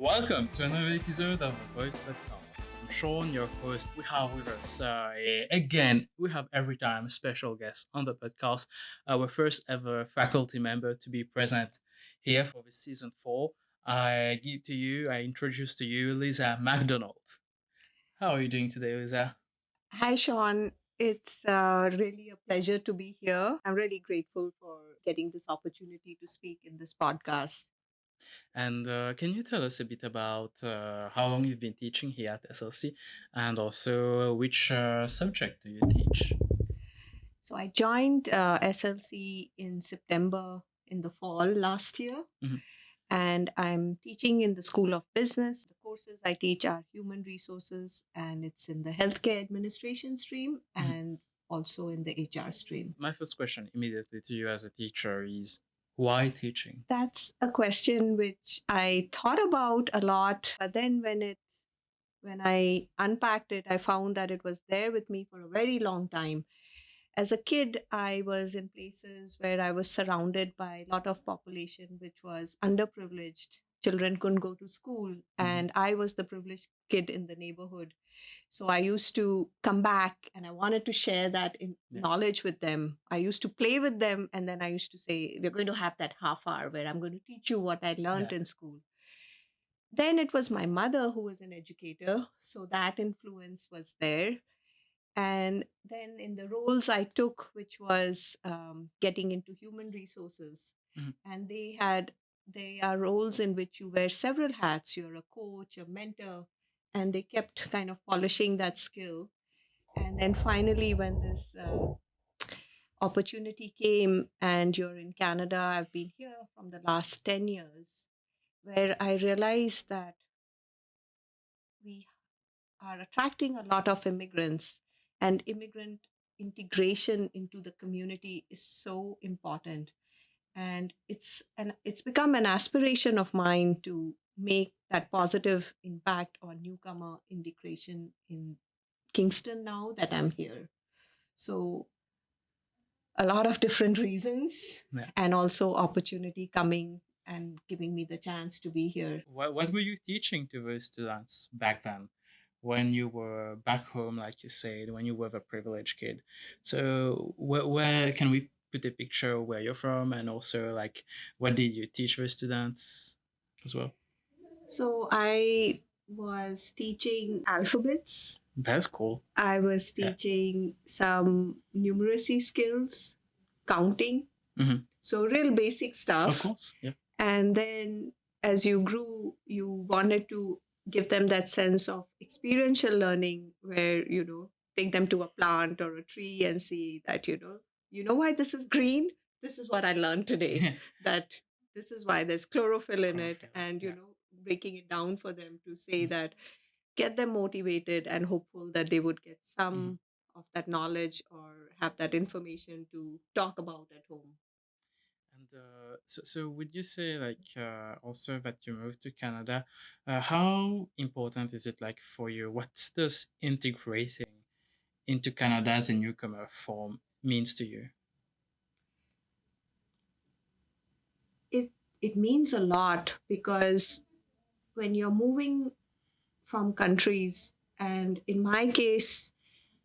Welcome to another episode of the Voice Podcast. I'm Sean, your host. We have with us again, we have every time a special guest on the podcast, our first ever faculty member to be present here for the season 4. I introduce to you Lisa McDonald. How are you doing today, Lisa? Hi, Sean. It's really a pleasure to be here. I'm really grateful for getting this opportunity to speak in this podcast. And can you tell us a bit about how long you've been teaching here at SLC and also which subject do you teach? So, I joined SLC in September in the fall last year, Mhm. and I'm teaching in the School of Business. The courses I teach are human resources, and it's in the healthcare administration stream Mhm. and also in the HR stream. My first question immediately to you as a teacher is why teaching? That's a question which I thought about a lot, but then when I unpacked it, I found that it was there with me for a very long time. As a kid, I was in places where I was surrounded by a lot of population which was underprivileged. Children couldn't go to school, Mhm. and I was the privileged kid in the neighborhood. So I used to come back and I wanted to share that Yeah. knowledge with them. I used to play with them, and then I used to say, we're going to have that half hour where I'm going to teach you what I learned Yeah. in school. Then it was my mother who was an educator, so that influence was there. And then in the roles I took, which was getting into human resources, Mhm. and they are roles in which you wear several hats. You're a coach, a mentor, and they kept kind of polishing that skill. And then finally, when this opportunity came, and you're in Canada, I've been here from the last 10 years, where I realized that we are attracting a lot of immigrants, and immigrant integration into the community is so important. And it's become an aspiration of mine to make that positive impact on newcomer integration in Kingston now that I'm here. So a lot of different reasons, Yeah. and also opportunity coming and giving me the chance to be here. What were you teaching to those students back then when you were back home, like you said, when you were the privileged kid? So where can we put a picture of where you're from and also like what did you teach the students as well? So I was teaching alphabets. That's cool. I was Yeah. teaching some numeracy skills, counting. Mhm. So real basic Of stuff. course. Yeah. And then as you grew, you wanted to give them that sense of experiential learning where, take them to a plant or a tree and see that, you know why this is green? This is what I learned today. That this is why there's chlorophyll in it. Chlorophyll. And, Yeah. breaking it down for them to say Mhm. that, get them motivated and hopeful that they would get Mhm. some of that knowledge or have that information to talk about at home. And so would you say like also that you moved to Canada, how important is it like for you? What does integrating into Canada as a newcomer form means to you? It means a lot because when you're moving from countries, and in my case,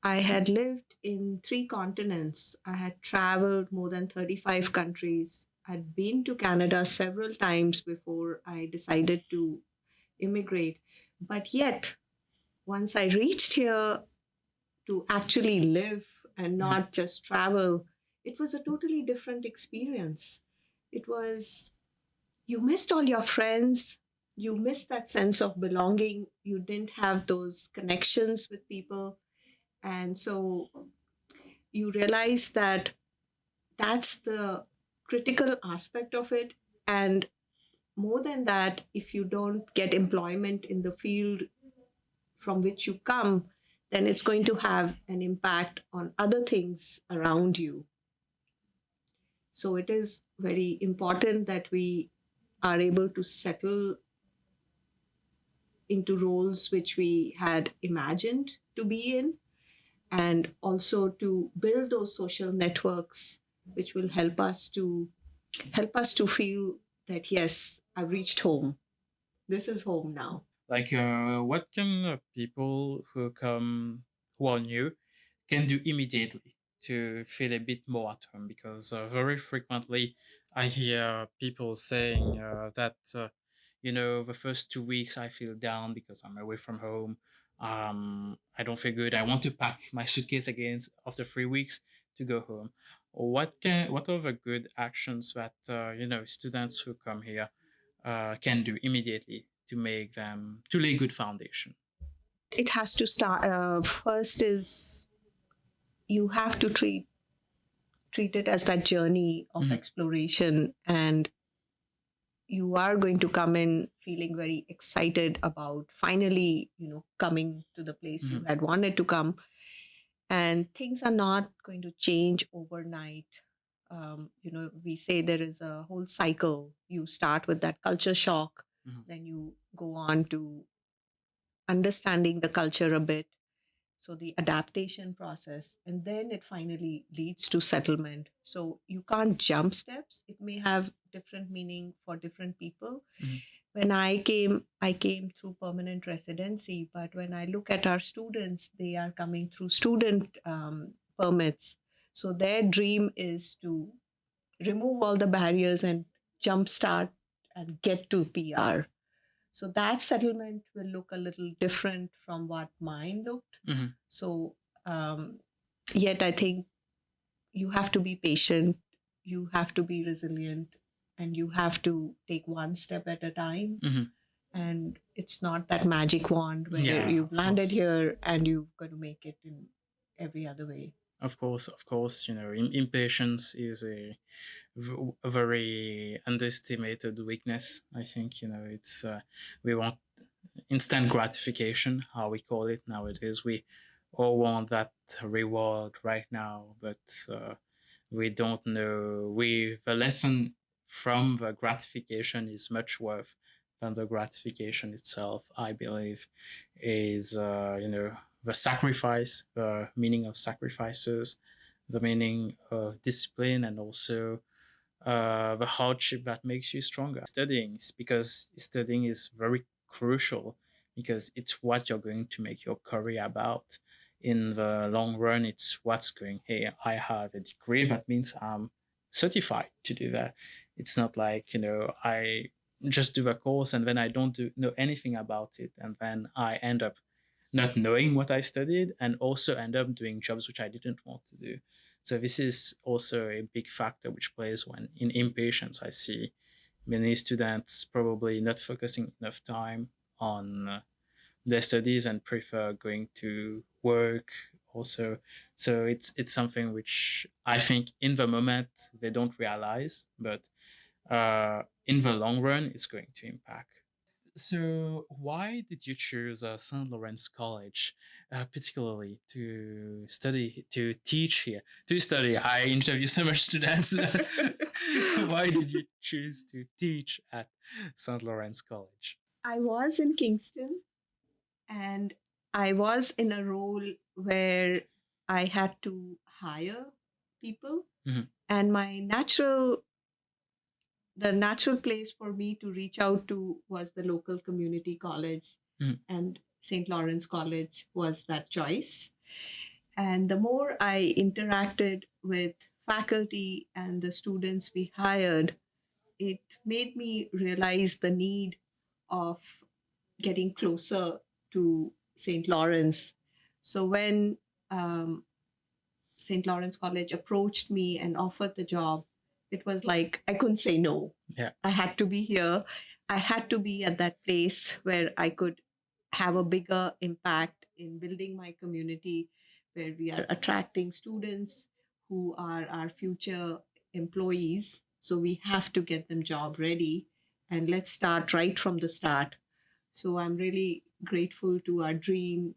I had lived in 3 continents. I had traveled more than 35 countries. I'd been to Canada several times before I decided to immigrate. But yet, once I reached here to actually live and Mhm. not just travel, it was a totally different experience. It was, you missed all your friends, you missed that sense of belonging, you didn't have those connections with people. And so you realize that that's the critical aspect of it. And more than that, if you don't get employment in the field from which you come, then it's going to have an impact on other things around you. So it is very important that we are able to settle into roles which we had imagined to be in, and also to build those social networks which will help us to feel that yes, I've reached home. This is home now. Like, what can people who are new, can do immediately to feel a bit more at home? Because very frequently I hear people saying that, the first 2 weeks I feel down because I'm away from home. I don't feel good. I want to pack my suitcase again after 3 weeks to go home. What are the good actions that students who come here can do immediately to make them to lay good foundation? It has to start. First is you have to treat it as that journey of Mhm. exploration, and you are going to come in feeling very excited about finally, coming to the place you Mhm. had wanted to come. And things are not going to change overnight. We say there is a whole cycle. You start with that culture shock, Mhm. then you go on to understanding the culture a bit, so the adaptation process, and then it finally leads to settlement. So you can't jump steps. It may have different meaning for different people. Mhm. When I came through permanent residency, but when I look at our students, they are coming through student permits. So their dream is to remove all the barriers and jumpstart and get to PR. So that settlement will look a little different from what mine looked. Mhm. So, yet I think you have to be patient, you have to be resilient, and you have to take one step at a time. Mhm. And it's not that magic wand where Yeah, you've of landed course. here and you're going to make it in every other way. Of course, impatience is a very underestimated weakness. I think, it's we want instant gratification, how we call it nowadays. We all want that reward right now, but we don't know. The lesson from the gratification is much worth than the gratification itself. I believe is the sacrifice, the meaning of sacrifices, the meaning of discipline, and also the hardship that makes you stronger. Studying, because studying is very crucial, because it's what you're going to make your career about. In the long run, it's what's going, hey, I have a degree, that means I'm certified to do that. It's not like, I just do a course and then I don't know anything about it. And then I end up not knowing what I studied and also end up doing jobs which I didn't want to do. So this is also a big factor which plays when in impatience I see many students probably not focusing enough time on their studies and prefer going to work also. So it's something which I think in the moment they don't realize, but in the long run it's going to impact. So, why did you choose St. Lawrence College, particularly to study, to teach here, to study? I interview so much students. Why did you choose to teach at St. Lawrence College? I was in Kingston, and I was in a role where I had to hire people, Mhm. and the natural place for me to reach out to was the local community college, Mhm. and St. Lawrence College was that choice. And the more I interacted with faculty and the students we hired, it made me realize the need of getting closer to St. Lawrence. So when um, St. Lawrence College approached me and offered the job, it was like I couldn't say no. Yeah. I had to be here. I had to be at that place where I could have a bigger impact in building my community, where we are attracting students who are our future employees. So we have to get them job ready. And let's start right from the start. So I'm really grateful to our dean,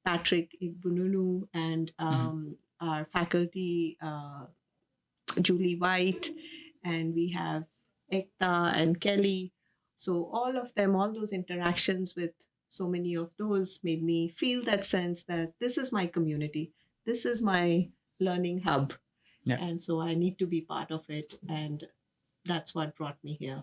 Patrick Igbununu, and Mhm. our faculty, Julie White, and we have Ekta and Kelly. So all of them, all those interactions with so many of those made me feel that sense that this is my community, this is my learning hub, Yeah. and so I need to be part of it, and that's what brought me here.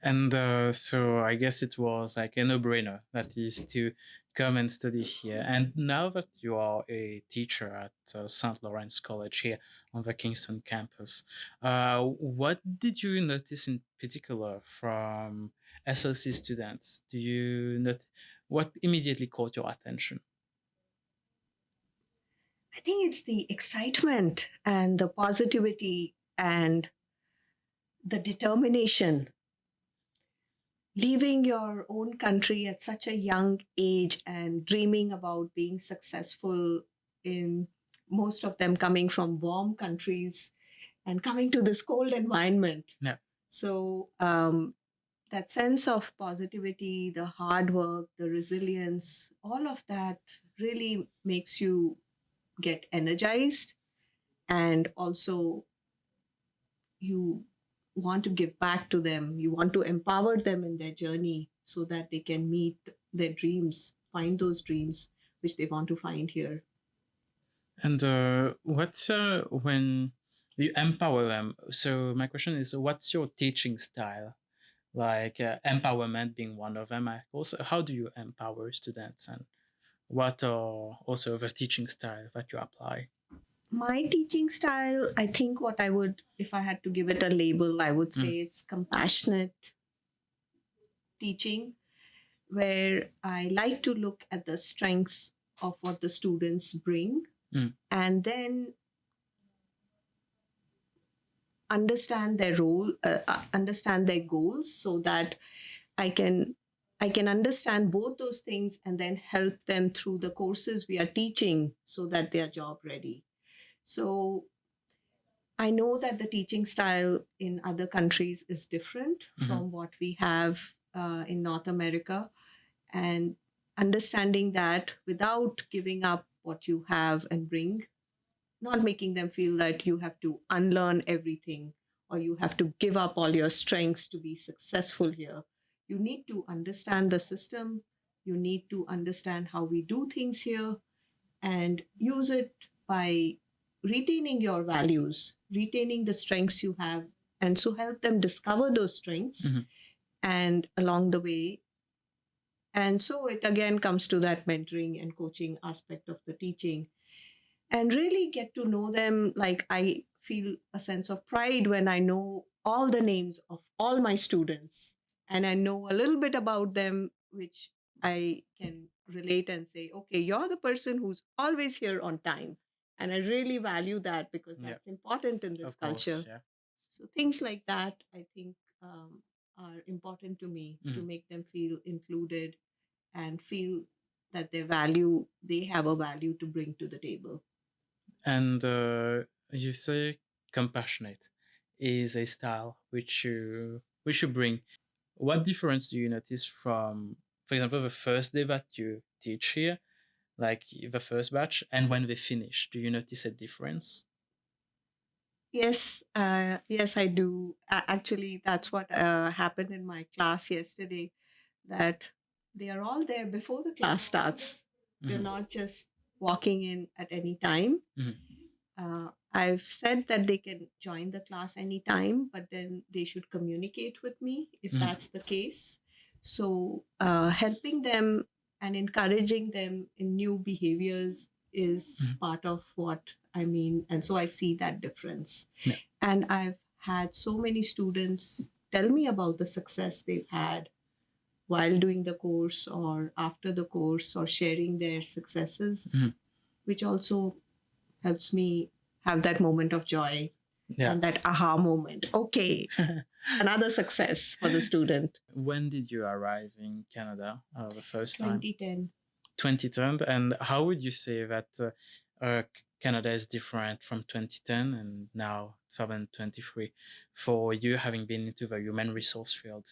And so I guess it was like a no-brainer that is to come and study here. And now that you are a teacher at St. Lawrence College here on the Kingston campus, what did you notice in particular from SLC students? Do you not what immediately caught your attention? I think it's the excitement and the positivity and the determination. Leaving your own country at such a young age and dreaming about being successful in most of them coming from warm countries and coming to this cold environment. Yeah. So, that sense of positivity, the hard work, the resilience, all of that really makes you get energized, and also you want to give back to them. You want to empower them in their journey so that they can meet their dreams, find those dreams which they want to find here. And what's when you empower them? So my question is, what's your teaching style? Like empowerment being one of them. Also, how do you empower students, and what are also the teaching style that you apply? My teaching style, I think what I would, if I had to give it a label, I would say it's compassionate teaching, where I like to look at the strengths of what the students bring and then understand their role, understand their goals, so that I can understand both those things and then help them through the courses we are teaching so that they are job ready. So I know that the teaching style in other countries is different from what we have in North America, and understanding that without giving up what you have and bring, not making them feel that you have to unlearn everything or you have to give up all your strengths to be successful here. You need to understand the system, you need to understand how we do things here, and use it by retaining your values, retaining the strengths you have, and so help them discover those strengths and along the way. And so it again comes to that mentoring and coaching aspect of the teaching, and really get to know them. Like, I feel a sense of pride when I know all the names of all my students and I know a little bit about them, which I can relate and say, okay, you're the person who's always here on time. And I really value that because that's important in this Of course, culture. yeah. So things like that, I think, are important to me to make them feel included and feel that they have a value to bring to the table. And you say compassionate is a style which you bring. What difference do you notice from, for example, the first day that you teach here, like the first batch, and when they finish? Do you notice a difference? Yes, yes, I do. Actually, that's what happened in my class yesterday. That they are all there before the class starts. They're not just walking in at any time. I've said that they can join the class anytime, but then they should communicate with me if that's the case. So, helping them and encouraging them in new behaviors is part of what I mean. And so I see that difference. Yeah. And I've had so many students tell me about the success they've had while doing the course or after the course, or sharing their successes, which also helps me have that moment of joy and that aha moment. Okay, another success for the student. When did you arrive in Canada the first time? 2010. 2010. And how would you say that Canada is different from 2010 and now 2023 for you, having been into the human resource field?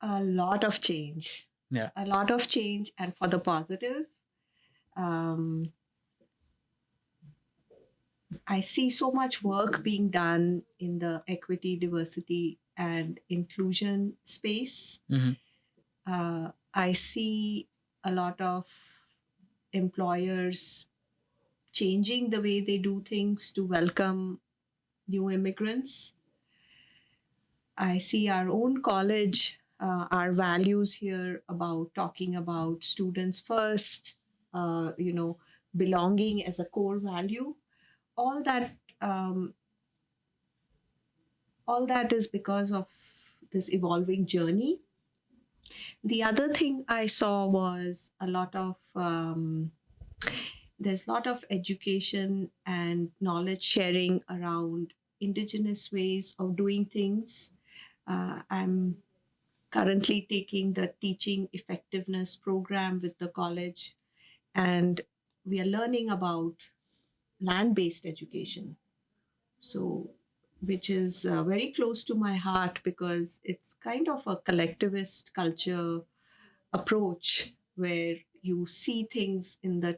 A lot of change. Yeah. A lot of change, and for the positive. I see so much work being done in the equity, diversity, and inclusion space. I see a lot of employers changing the way they do things to welcome new immigrants. I see our own college, our values here about talking about students first, you know, belonging as a core value. All that, um, all that is because of this evolving journey. The other thing I saw was a lot of there's a lot of education and knowledge sharing around indigenous ways of doing things. I'm currently taking the teaching effectiveness program with the college, and we are learning about land based education. So, which is very close to my heart because it's kind of a collectivist culture approach where you see things in the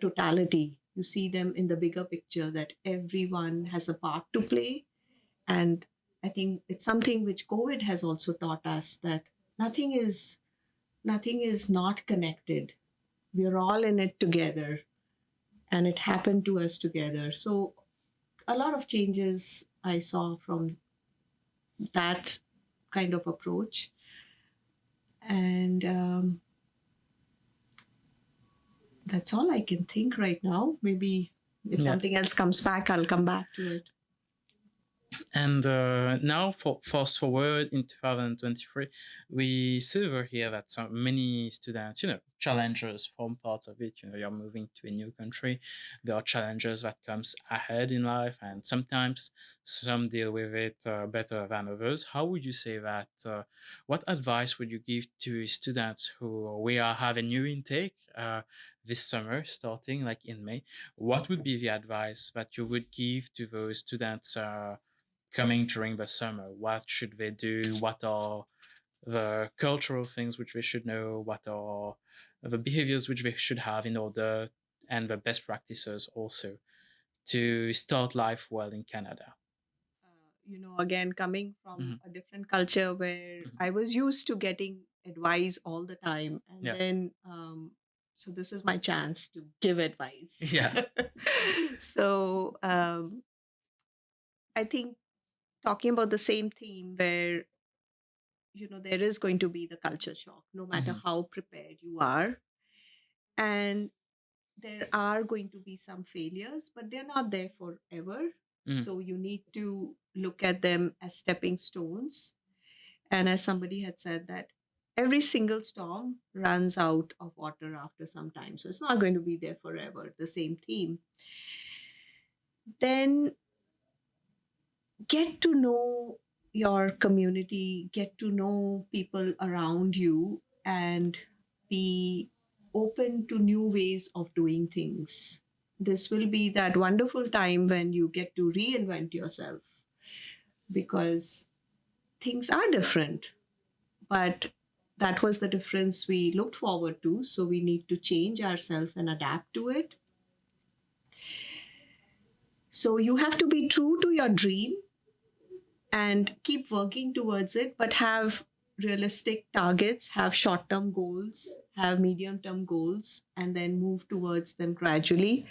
totality. You see them in the bigger picture that everyone has a part to play. And I think it's something which COVID has also taught us that nothing is nothing is not connected. We're all in it together, and it happened to us together. So a lot of changes I saw from that kind of approach. And that's all I can think right now. Maybe if Yeah. something else comes back, I'll come back to it. And now, for fast forward in 2023, we see over here that so many students, challenges form part of it. You're moving to a new country. There are challenges that comes ahead in life, and sometimes some deal with it better than others. How would you say that? What advice would you give to students who we are having new intake this summer, starting like in May? What would be the advice that you would give to those students? Coming during the summer? What should they do? What are the cultural things which they should know? What are the behaviors which they should have in order, and the best practices also to start life well in Canada? Again, coming from Hmm. a different culture where Hmm. I was used to getting advice all the time. And Yeah. then, so this is my chance to give advice. Yeah. So I think talking about the same theme where, there is going to be the culture shock, no matter Hmm. how prepared you are. And there are going to be some failures, but they're not there forever. Hmm. So you need to look at them as stepping stones. And as somebody had said, that every single storm runs out of water after some time. So it's not going to be there forever, the same theme. Then get to know your community, get to know people around you, and be open to new ways of doing things. This will be that wonderful time when you get to reinvent yourself because things are different. But that was the difference we looked forward to. So we need to change ourselves and adapt to it. So you have to be true to your dream and keep working towards it, but have realistic targets, have short term goals, have medium term goals, and then move towards them gradually.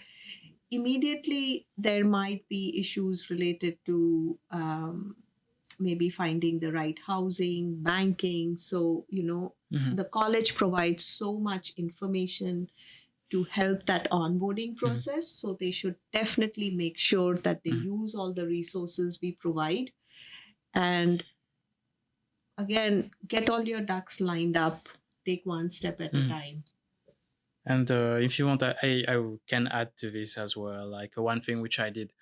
Immediately, there might be issues related to maybe finding the right housing, banking. So, Hmm. the college provides so much information to help that onboarding Hmm. process. So, they should definitely make sure that they Hmm. use all the resources we provide. And again, get all your ducks lined up, take one step at a Hmm. time. And if you want, I can add to this as well. Like one thing which I did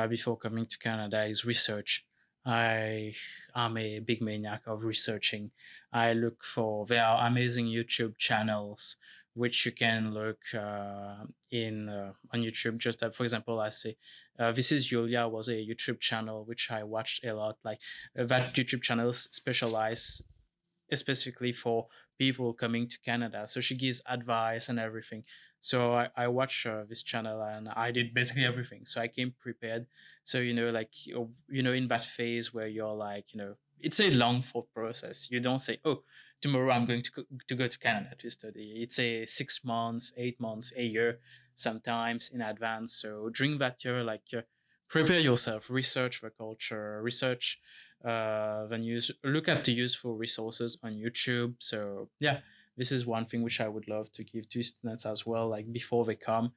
before coming to Canada is research. I am a big maniac of researching. I look for there are amazing YouTube channels which you can look in on YouTube. Just for example, I say this is Julia was a YouTube channel which I watched a lot. Like that YouTube channel specialize specifically for people coming to Canada. So she gives advice and everything. So I watched this channel and I did basically everything. So I came prepared. So, like, in that phase where you're like, it's a long thought process. You don't say, oh, tomorrow I'm going to go to Canada to study. It's a 6 months, 8 months, a year, sometimes in advance. So during that year, like, prepare yourself, research the culture, research then look at the useful resources on YouTube. So yeah, this is one thing which I would love to give to students as well, like before they come,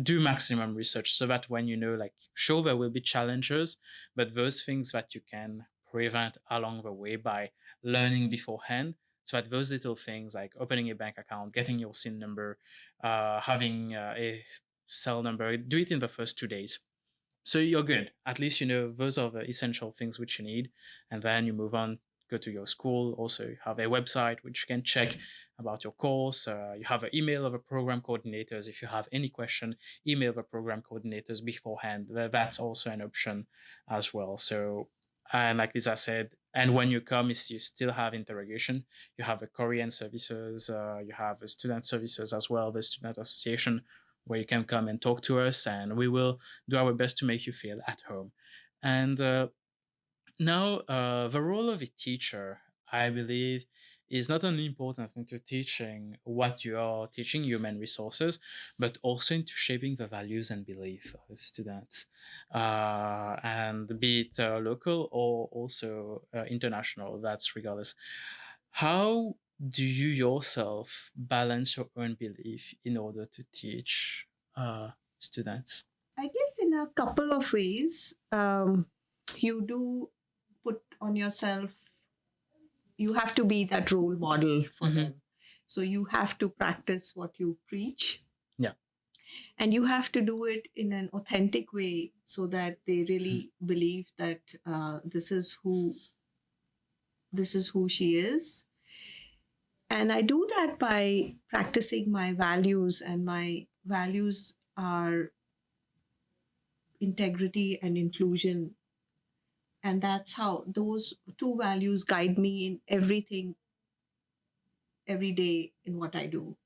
do maximum research so that when like, sure, there will be challenges, but those things that you can prevent along the way by learning beforehand, so that those little things like opening a bank account, getting your SIN number, having a cell number, do it in the first 2 days, so you're good. At least those are the essential things which you need, and then you move on, go to your school. Also, you have a website which you can check about your course. You have an email of a program coordinators. If you have any question, email the program coordinators beforehand. That's also an option as well. So, and like Lisa said, and when you come, is you still have interrogation. You have a Korean services. You have a student services as well, the student association, where you can come and talk to us, and we will do our best to make you feel at home. And now, the role of a teacher, I believe, is not only important into teaching what you are teaching, human resources, but also into shaping the values and belief of students, and be it local or also international. That's regardless. How do you yourself balance your own belief in order to teach students? I guess in a couple of ways, you do put on yourself, you have to be that role model for them. So you have to practice what you preach. Yeah. And you have to do it in an authentic way so that they really believe that this is who she is. And I do that by practicing my values, and my values are integrity and inclusion. And that's how those two values guide me in everything, every day in what I do.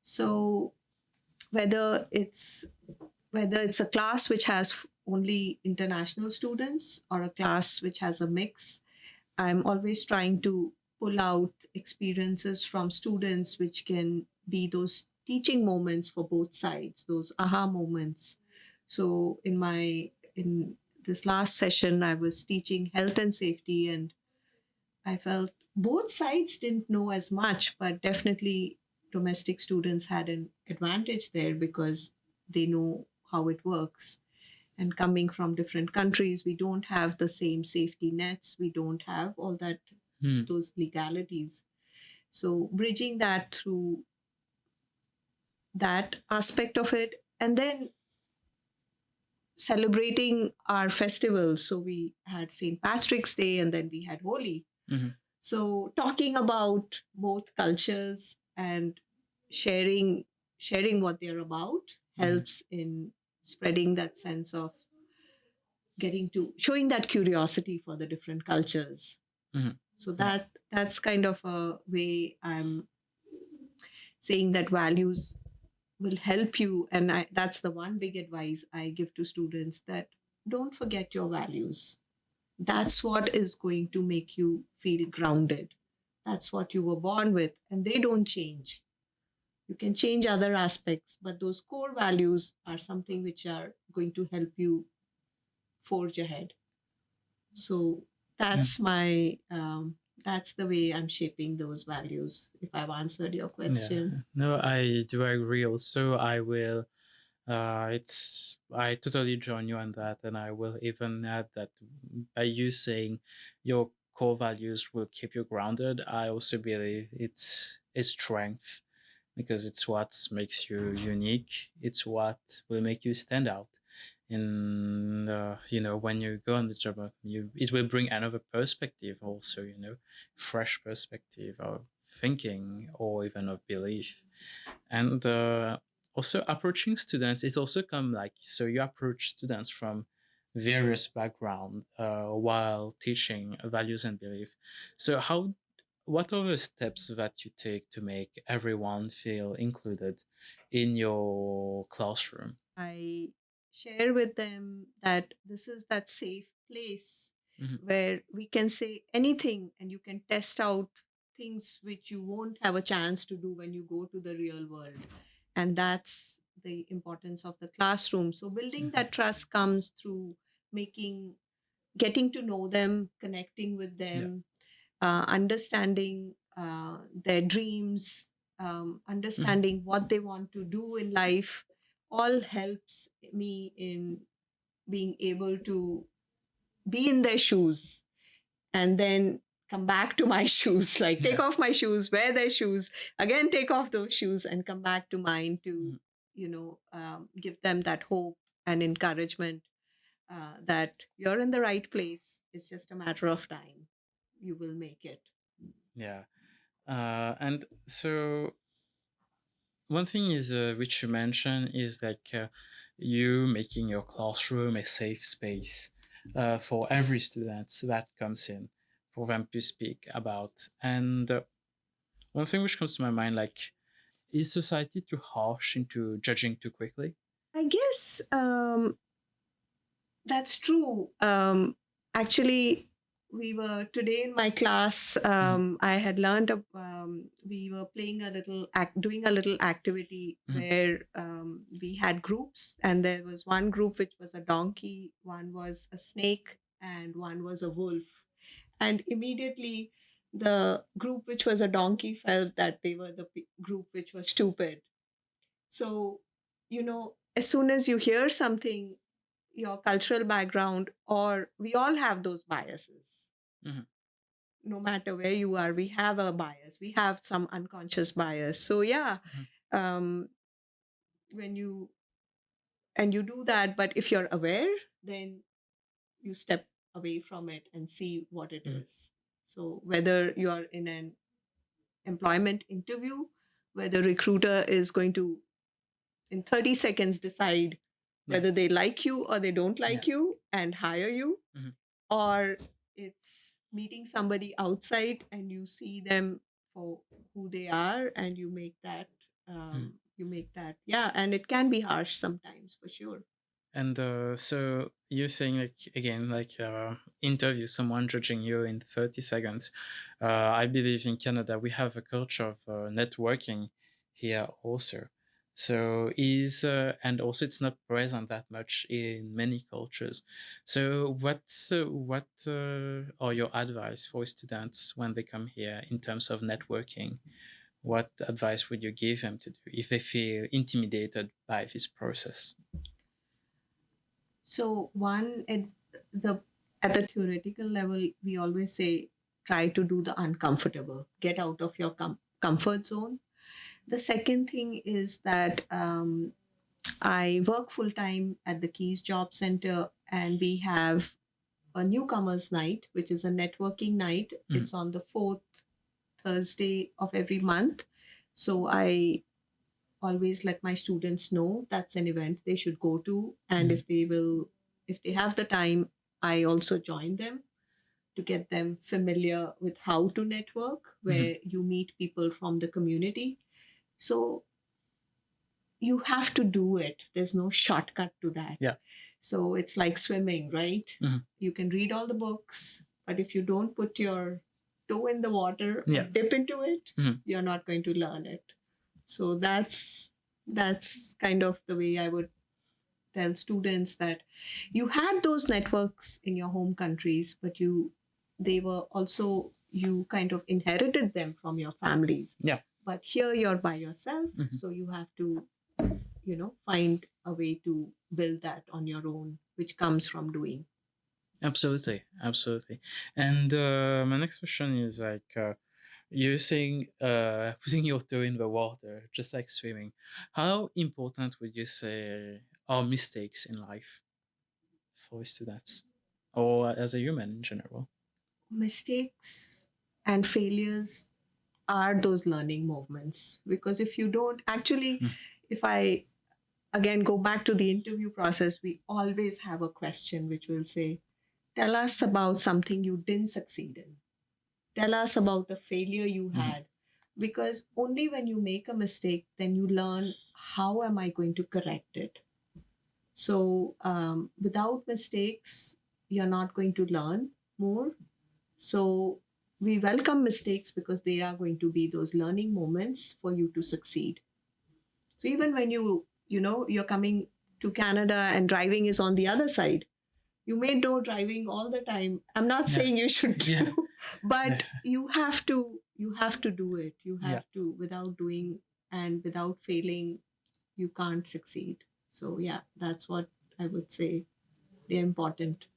So whether it's a class which has only international students or a class which has a mix, I'm always trying to pull out experiences from students which can be those teaching moments for both sides, those aha moments. So in this last session, I was teaching health and safety, and I felt both sides didn't know as much, but definitely domestic students had an advantage there because they know how it works. And coming from different countries, we don't have the same safety nets. We don't have all that, those legalities. So bridging that through that aspect of it, and then celebrating our festivals. So we had St. Patrick's Day, and then we had Holi. So talking about both cultures and sharing what they're about helps in spreading that sense of showing that curiosity for the different cultures. So that's kind of a way I'm saying that values will help you. And that's the one big advice I give to students, that don't forget your values. That's what is going to make you feel grounded. That's what you were born with, and they don't change. You can change other aspects, but those core values are something which are going to help you forge ahead. So that's that's the way I'm shaping those values, if I've answered your question. Yeah. No, I do agree. Also, I will. I totally join you on that, and I will even add that by you saying your core values will keep you grounded, I also believe it's a strength, because it's what makes you unique. It's what will make you stand out. And when you go on the job, it will bring another perspective also. Fresh perspective of thinking or even of belief. And also approaching students, it also come like, so you approach students from various background while teaching values and belief. So what are the steps that you take to make everyone feel included in your classroom? I share with them that this is that safe place where we can say anything, and you can test out things which you won't have a chance to do when you go to the real world. And that's the importance of the classroom. So building that trust comes through making getting to know them, connecting with Yeah. them, understanding their dreams, Mhm. understanding what they want to do in life, all helps me in being able to be in their shoes and then come back to my shoes, like take Yeah. off my shoes, wear their shoes, again take off those shoes and come back to mine to, Mhm. give them that hope and encouragement that you're in the right place. It's just a matter of time. You will make it. Yeah. And so one thing is, which you mentioned, is like you making your classroom a safe space for every student that comes in for them to speak about. And one thing which comes to my mind, like, is society too harsh into judging too quickly? I guess that's true. Actually, we were today in my class. Mhm. I had learned. We were playing a little, doing a little activity Mhm. where we had groups, and there was one group which was a donkey, one was a snake, and one was a wolf. And immediately, the group which was a donkey felt that they were the group which was stupid. So, as soon as you hear something, your cultural background, or we all have those biases. Mhm. No matter where you are, we have a bias. We have some unconscious bias. So yeah, Mhm. um, when you and you do that, but if you're aware, then you step away from it and see what it Mhm. is. So whether you are in an employment interview, where the recruiter is going to in 30 seconds decide Yeah. whether they like you or they don't Yeah. like you and hire you, Mhm. or it's meeting somebody outside and you see them for who they are and Mhm. you make that, yeah, and it can be harsh sometimes for sure. And so you're saying, like, again, like, interview someone judging you in 30 seconds. I believe in Canada we have a culture of networking here also. So is and also it's not present that much in many cultures. So what are your advice for students when they come here in terms of networking? What advice would you give them to do if they feel intimidated by this process? So one the at the theoretical level, we always say try to do the uncomfortable, get out of your comfort zone. The second thing is that I work full time at the Keys Job Center, and we have a newcomers night, which is a networking night. Mhm. It's on the fourth Thursday of every month. So I always let my students know that's an event they should go to. And Mhm. if they have the time, I also join them to get them familiar with how to network, Mhm. where you meet people from the community. So you have to do it. There's no shortcut to that. Yeah. So it's like swimming, right? Mhm. You can read all the books, but if you don't put your toe in the water or Yeah. dip into it, Mhm. you're not going to learn it. So that's kind of the way I would tell students that you had those networks in your home countries, but they were also you kind of inherited them from your families. Yeah. But here you're by yourself, Mhm. so you have to find a way to build that on your own, which comes from doing. Absolutely, absolutely. And my next question is like, you're saying putting your toe in the water, just like swimming. How important would you say are mistakes in life for students, or as a human in general? Mistakes and failures are those learning moments, because if you don't actually, Mm. if I again go back to the interview process, we always have a question which will say, tell us about something you didn't succeed in, tell us about a failure you Mhm. had, because only when you make a mistake then you learn how am I going to correct it. So without mistakes you're not going to learn more. So we welcome mistakes because they are going to be those learning moments for you to succeed. So even when you're coming to Canada and driving is on the other side, You may know driving all the time. I'm not Yeah. saying you should Yeah. do, but you have to do it. You Yeah. have to, without doing and without failing, you can't succeed. So yeah, that's what I would say. They're important.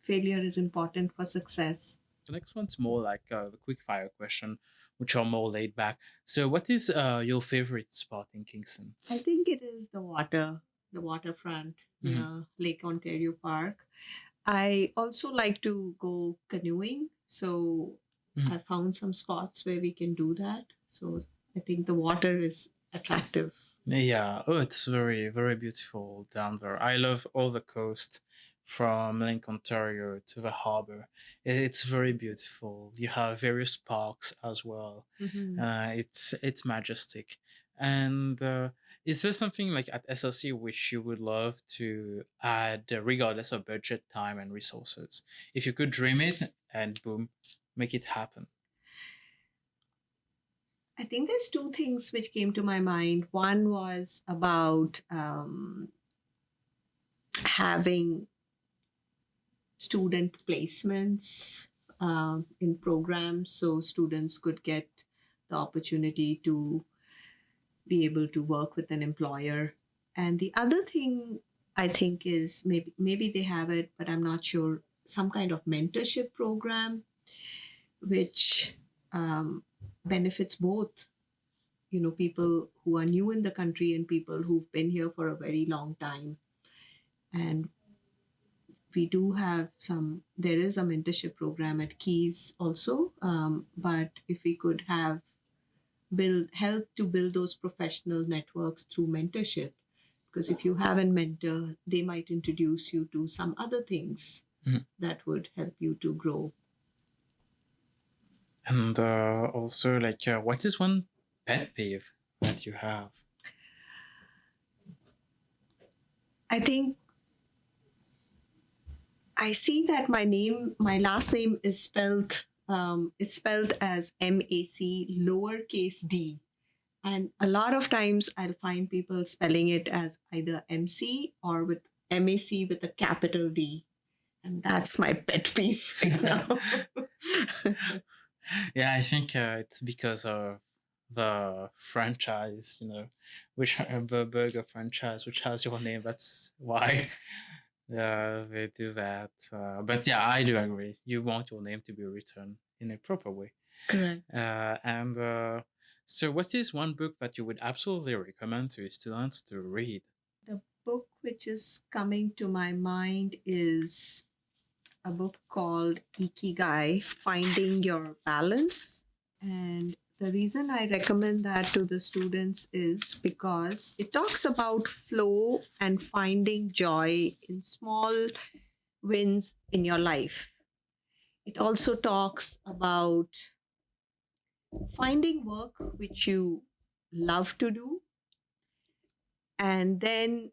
Failure is important for success. The next one's more like the quick fire question, which are more laid back. So, what is your favorite spot in Kingston? I think it is the waterfront Hmm. near Lake Ontario Park. I also like to go canoeing. So Hmm. I found some spots where we can do that. So I think the water is attractive. Yeah. Oh, it's very, very beautiful down there. I love all the coast from Lake Ontario to the harbor. It's very beautiful. You have various parks as well. Mhm. It's majestic. And is there something like at SLC which you would love to add, regardless of budget, time, and resources? If you could dream it and boom, make it happen. I think there's two things which came to my mind. One was about having student placements in programs so students could get the opportunity to be able to work with an employer. And the other thing I think is maybe they have it, but I'm not sure. Some kind of mentorship program which um, benefits both, people who are new in the country and people who've been here for a very long time. And we do have there is a mentorship program at Keys also. But if we could have help to build those professional networks through mentorship, because if you have a mentor, they might introduce you to some other things Mhm. that would help you to grow. And also, like, what is one pet peeve that you have? I think I see that my last name is spelled, it's spelled as MAC lowercase d. And a lot of times I'll find people spelling it as either MC or with MAC with a capital D. And that's my pet peeve right now. Yeah, I think it's because of the franchise, which the burger franchise, which has your name. That's why they do that. But yeah, I do agree. You want your name to be written in a proper way. Correct. And so, what is one book that you would absolutely recommend to students to read? The book which is coming to my mind is a book called Ikigai, Finding Your Balance. And the reason I recommend that to the students is because it talks about flow and finding joy in small wins in your life. It also talks about finding work which you love to do and then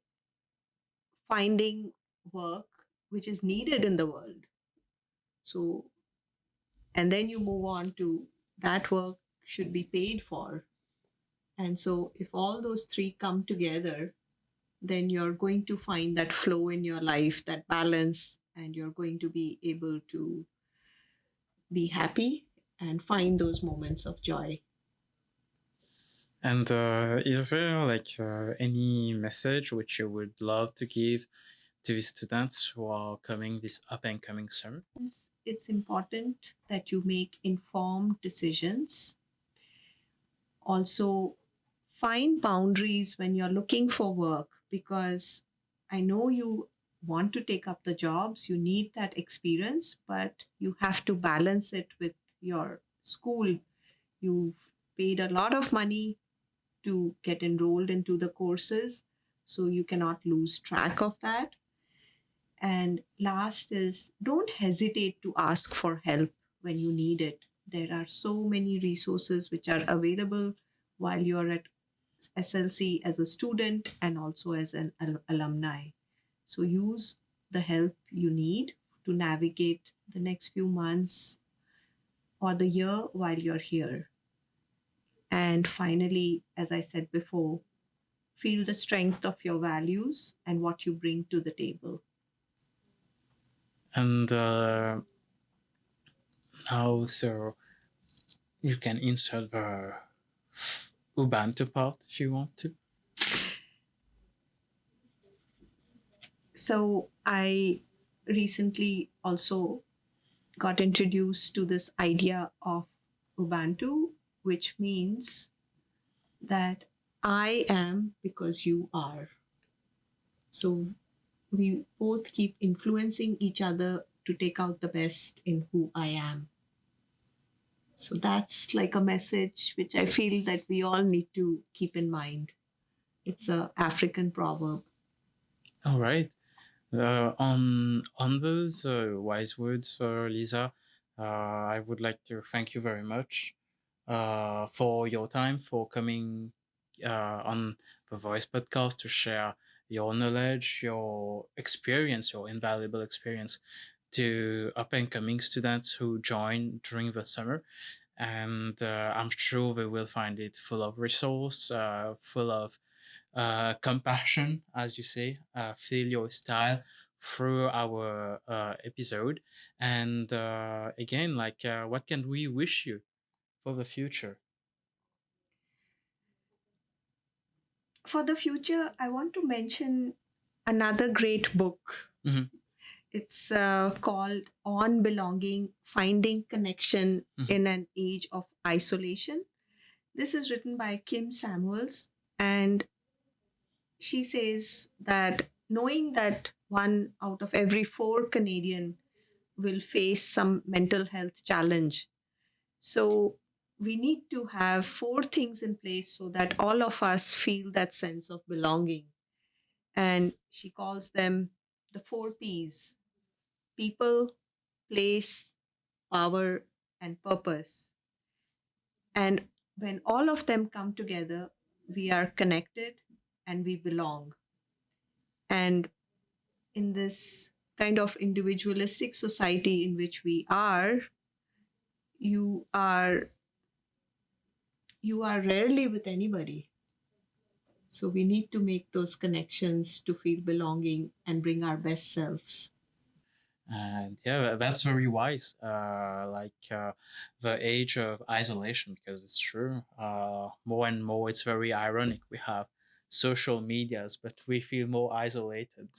finding work which is needed in the world. So, and then you move on to that work should be paid for. And so, if all those three come together, then you're going to find that flow in your life, that balance, and you're going to be able to be happy and find those moments of joy. And is there like any message which you would love to give to the students who are coming this up and coming summer? It's important that you make informed decisions. Also, find boundaries when you're looking for work, because I know you want to take up the jobs, you need that experience, but you have to balance it with your school. You've paid a lot of money to get enrolled into the courses, so you cannot lose track of that. And last is, don't hesitate to ask for help when you need it. There are so many resources which are available while you're at SLC as a student and also as an alumni. So use the help you need to navigate the next few months or the year while you're here. And finally, as I said before, feel the strength of your values and what you bring to the table. And now, so you can insert the Ubuntu part if you want to. So I recently also got introduced to this idea of Ubuntu, which means that I am because you are. So we both keep influencing each other to take out the best in who I am. So that's like a message which I feel that we all need to keep in mind. It's a African proverb. All right. On those wise words, Lisa, I would like to thank you very much for your time, for coming on the Voice podcast to share your knowledge, your experience, your invaluable experience to up and coming students who join during the summer. And I'm sure they will find it full of resource, full of compassion, as you say, feel your style through our episode. And again, like, what can we wish you for the future? For the future, I want to mention another great book. Mhm. It's called On Belonging Finding Connection Mhm. in an Age of Isolation. This is written by Kim Samuels, and she says that knowing that one out of every four Canadian will face some mental health challenge. So we need to have four things in place so that all of us feel that sense of belonging. And she calls them the four P's: people, place, power, and purpose. And when all of them come together, we are connected and we belong. And in this kind of individualistic society in which we are, you are you are rarely with anybody. So we need to make those connections to feel belonging and bring our best selves. And yeah, that's very wise. The age of isolation, because it's true. More and more, it's very ironic. We have social medias, but we feel more isolated.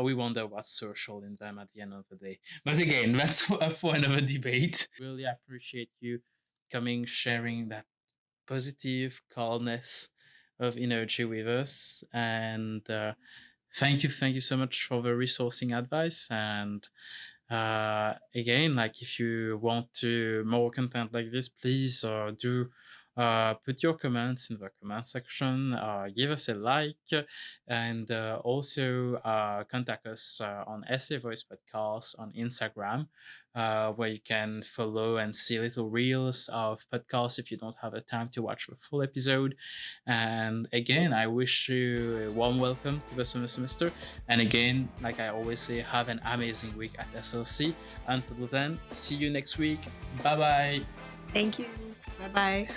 We wonder what's social in them at the end of the day. But again, that's for another debate. Really appreciate you coming, sharing that positive calmness of energy with us, and thank you so much for the resourcing advice. And again, like, if you want to more content like this, please do put your comments in the comment section, give us a like, and also contact us on SA Voice Podcast on Instagram, where you can follow and see little reels of podcasts if you don't have the time to watch the full episode. And again, I wish you a warm welcome to the summer semester. And again, like I always say, have an amazing week at SLC. Until then, see you next week. Bye bye. Thank you. Bye bye.